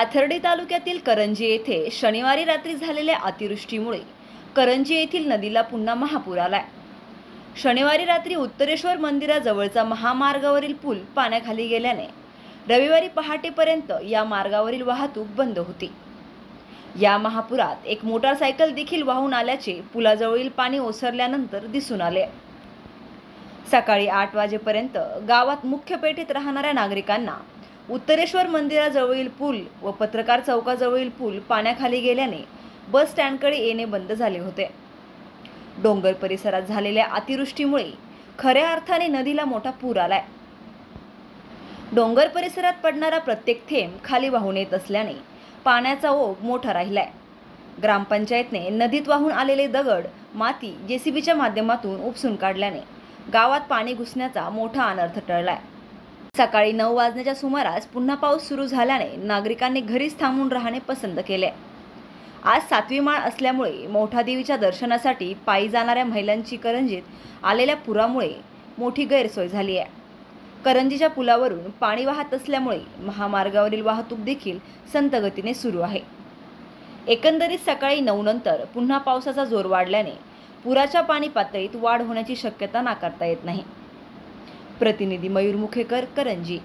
पाथर्डी तालुक्यातील करंजी येथे शनिवारी रात्री झालेल्या अतिवृष्टीमुळे करंजी येथील नदीला पुन्हा महापूर आलाय। शनिवारी रात्री उत्तरेश्वर मंदिराजवळचा महामार्गावरील पूल पाण्याखाली गेल्याने रविवारी पहाटेपर्यंत या मार्गावरील वाहतूक बंद होती। या महापुरात एक मोटारसायकल देखील वाहून आल्याचे पुलाजवळील पाणी ओसरल्यानंतर दिसून आले। सकाळी 8 वाजेपर्यंत गावात मुख्य पेठेत राहणाऱ्या नागरिकांना उत्तरेश्वर मंदिराजवळील पूल व पत्रकार चौकाजवळील पूल पाण्याखाली गेल्याने बस स्टँडकडे येणे बंद झाले होते। डोंगर परिसरात झालेल्या अतिवृष्टीमुळे खऱ्या अर्थाने नदीला मोठा पूर आलाय। डोंगर परिसरात पडणारा प्रत्येक थेंब खाली वाहून येत असल्याने पाण्याचा ओघ मोठा राहिलाय। ग्रामपंचायतने नदीत वाहून आलेले दगड, माती जेसीबीच्या माध्यमातून उपसून काढल्याने गावात पाणी घुसण्याचा मोठा अनर्थ टळलाय। सकाळी 9 वाजण्याच्या सुमारास पुन्हा पाऊस सुरू झाल्याने नागरिकांनी घरीच थांबून राहणे पसंत केले। आज 7वी माळ असल्यामुळे मोठा देवीच्या दर्शनासाठी पायी जाणाऱ्या महिलांची करंजीत आलेल्या पुरामुळे मोठी गैरसोय झाली आहे। करंजीच्या पुलावरून पाणी वाहत असल्यामुळे महामार्गावरील वाहतूक देखील संथ गतीने सुरू आहे। एकंदरीत सकाळी 9 नंतर पुन्हा पावसाचा जोर वाढल्याने पुराच्या पाणी पातळीत वाढ होण्याची शक्यता नाकारता येत नाही। प्रतिनिधी मयूर मुखेकर, करंजी।